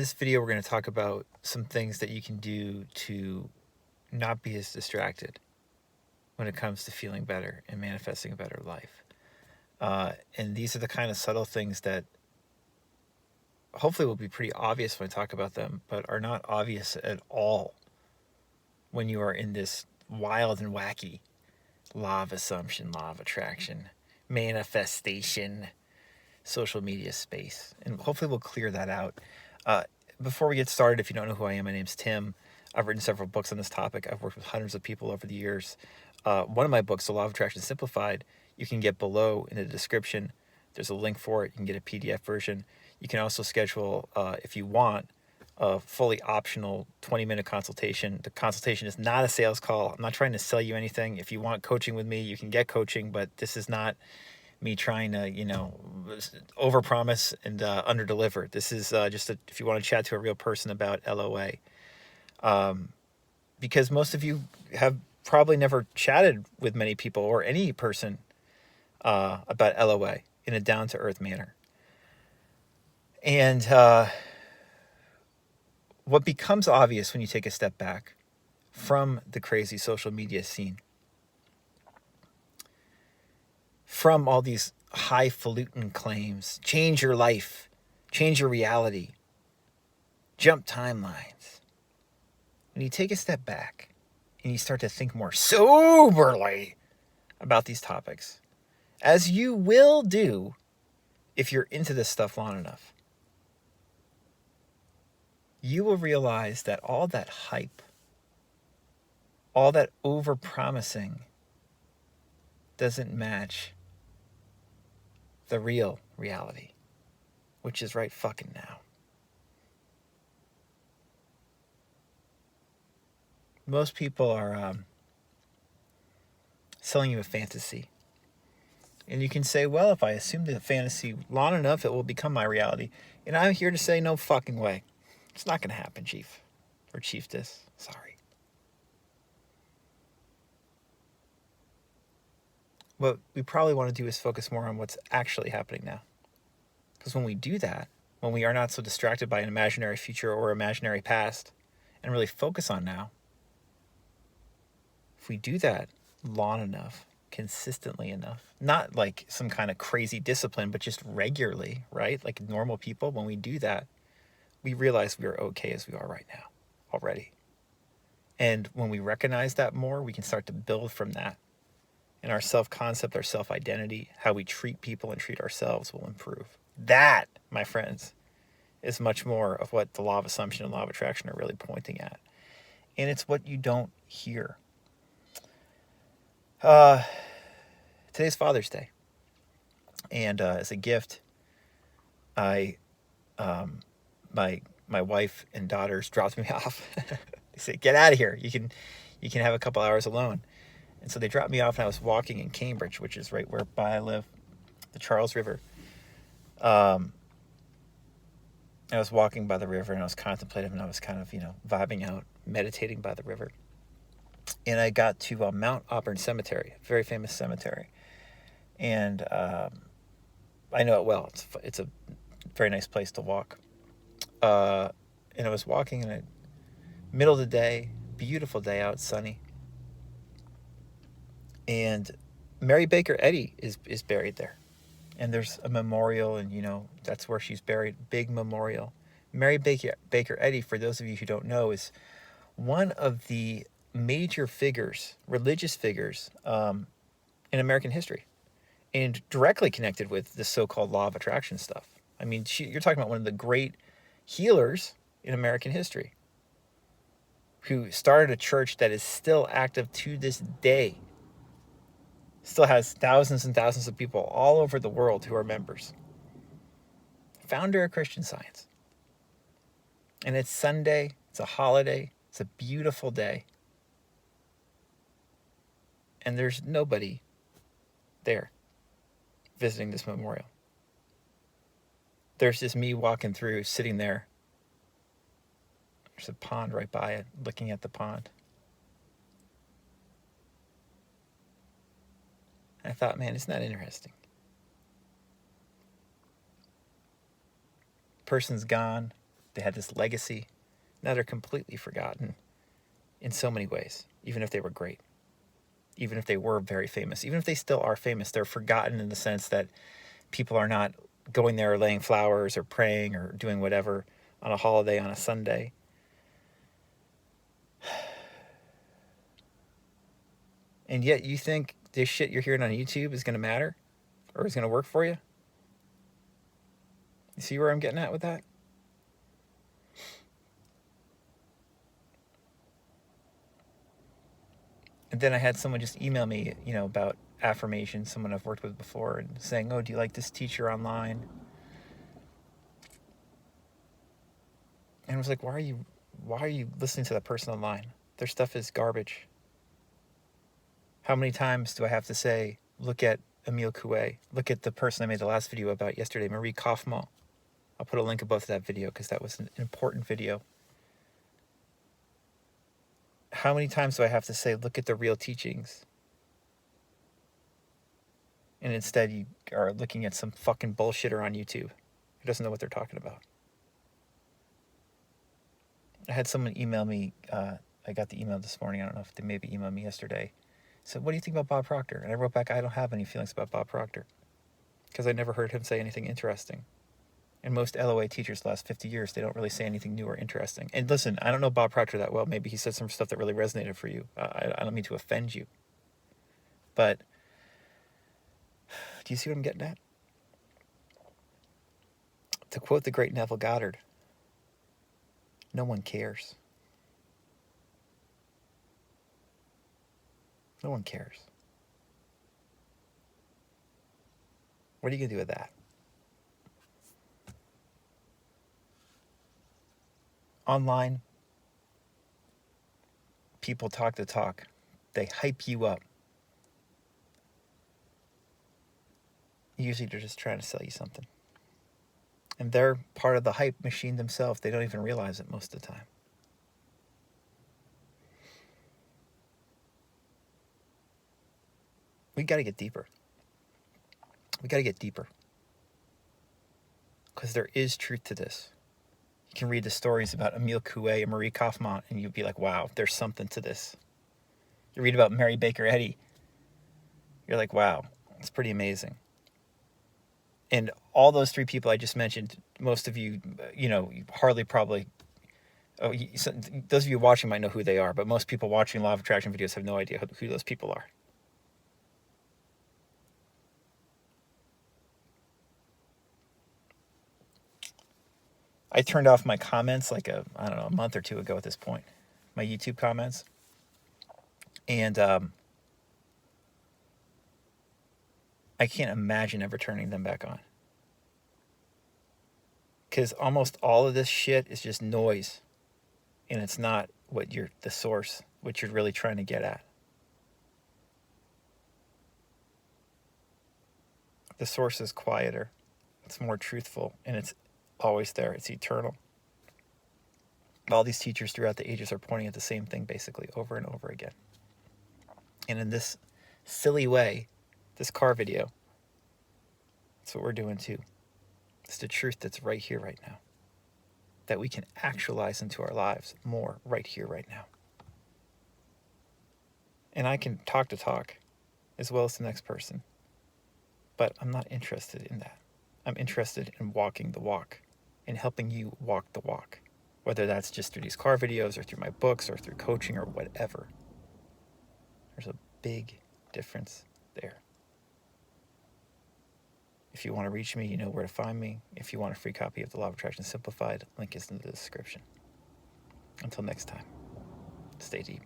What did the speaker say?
this video, we're going to talk about some things that you can do to not be as distracted when it comes to feeling better and manifesting a better life. And these are the kind of subtle things that hopefully will be pretty obvious when I talk about them, but are not obvious at all when you are in this wild and wacky law of assumption, law of attraction, manifestation, social media space. And hopefully we'll clear that out. Before we get started, if you don't know who I am, my name's Tim. I've written several books on this topic. I've worked with hundreds of people over the years. One of my books, The Law of Attraction Simplified, you can get below in the description. There's a link for it. You can get a PDF version. You can also schedule, if you want, a fully optional 20-minute consultation. The consultation is not a sales call. I'm not trying to sell you anything. If you want coaching with me, you can get coaching, but this is not me trying to, overpromise and underdeliver. This is just if you want to chat to a real person about LOA. Because most of you have probably never chatted with many people or any person about LOA in a down-to-earth manner. And what becomes obvious when you take a step back from the crazy social media scene, from all these highfalutin claims, change your life, change your reality, jump timelines. When you take a step back and you start to think more soberly about these topics, as you will do if you're into this stuff long enough, you will realize that all that hype, all that overpromising doesn't match the real reality, which is right fucking now. Most people are selling you a fantasy. And you can say, well, if I assume the fantasy long enough, it will become my reality. And I'm here to say no fucking way. It's not going to happen, Chief. Or Chieftess. Sorry. What we probably want to do is focus more on what's actually happening now. Because when we do that, when we are not so distracted by an imaginary future or imaginary past, and really focus on now, if we do that long enough, consistently enough, not like some kind of crazy discipline, but just regularly, right? Like normal people, when we do that, we realize we are okay as we are right now already. And when we recognize that more, we can start to build from that. And our self-concept, our self-identity, how we treat people and treat ourselves will improve. That, my friends, is much more of what the law of assumption and law of attraction are really pointing at. And it's what you don't hear. Today's Father's Day. And as a gift, my wife and daughters dropped me off. They said, get out of here. You can have a couple hours alone. And so they dropped me off, and I was walking in Cambridge, which is right whereby I live, the Charles River. I was walking by the river, and I was contemplative, and I was kind of, vibing out, meditating by the river. And I got to Mount Auburn Cemetery, a very famous cemetery. And I know it well. It's a very nice place to walk. And I was walking in the middle of the day, beautiful day out, sunny. And Mary Baker Eddy is buried there. And there's a memorial, and, that's where she's buried, big memorial. Mary Baker Eddy, for those of you who don't know, is one of the major figures, religious figures, in American history, and directly connected with the so-called law of attraction stuff. I mean, you're talking about one of the great healers in American history, who started a church that is still active to this day. Still has thousands and thousands of people all over the world who are members. Founder of Christian Science. And it's Sunday. It's a holiday. It's a beautiful day. And there's nobody there visiting this memorial. There's just me walking through, sitting there. There's a pond right by it, looking at the pond. And I thought, man, isn't that interesting? Person's gone. They had this legacy. Now they're completely forgotten in so many ways, even if they were great, even if they were very famous, even if they still are famous, they're forgotten in the sense that people are not going there laying flowers or praying or doing whatever on a holiday on a Sunday. And yet you think this shit you're hearing on YouTube is going to matter or is going to work for you? You see where I'm getting at with that? And then I had someone just email me, about affirmation, someone I've worked with before, and saying, oh, do you like this teacher online? And I was like, why are you listening to that person online? Their stuff is garbage. How many times do I have to say, look at Emile Coué, look at the person I made the last video about yesterday, Marie Kaufman. I'll put a link above to that video because that was an important video. How many times do I have to say, look at the real teachings? And instead you are looking at some fucking bullshitter on YouTube who doesn't know what they're talking about. I had someone email me, I got the email this morning, I don't know if they maybe emailed me yesterday. Said, what do you think about Bob Proctor? And I wrote back, I don't have any feelings about Bob Proctor because I never heard him say anything interesting. And most LOA teachers the last 50 years, they don't really say anything new or interesting. And listen, I don't know Bob Proctor that well. Maybe he said some stuff that really resonated for you. I don't mean to offend you. But do you see what I'm getting at? To quote the great Neville Goddard, no one cares. No one cares. What are you going to do with that? Online, people talk the talk. They hype you up. Usually they're just trying to sell you something. And they're part of the hype machine themselves. They don't even realize it most of the time. We got to get deeper. We got to get deeper. Because there is truth to this. You can read the stories about Emile Coué and Marie Kaufman, and you'd be like, wow, there's something to this. You read about Mary Baker Eddy, you're like, wow, it's pretty amazing. And all those three people I just mentioned, most of you, hardly probably, those of you watching might know who they are, but most people watching Law of Attraction videos have no idea who those people are. I turned off my comments like a month or two ago at this point, my YouTube comments. And I can't imagine ever turning them back on. Because almost all of this shit is just noise. And it's not what the source, what you're really trying to get at. The source is quieter. It's more truthful. And it's always there. It's eternal. All these teachers throughout the ages are pointing at the same thing basically over and over again. And in this silly way, this car video, that's what we're doing too. It's the truth that's right here, right now. That we can actualize into our lives more right here, right now. And I can talk the talk as well as the next person. But I'm not interested in that. I'm interested in walking the walk and helping you walk the walk. Whether that's just through these car videos or through my books or through coaching or whatever. There's a big difference there. If you want to reach me, you know where to find me. If you want a free copy of The Law of Attraction Simplified, link is in the description. Until next time, stay deep.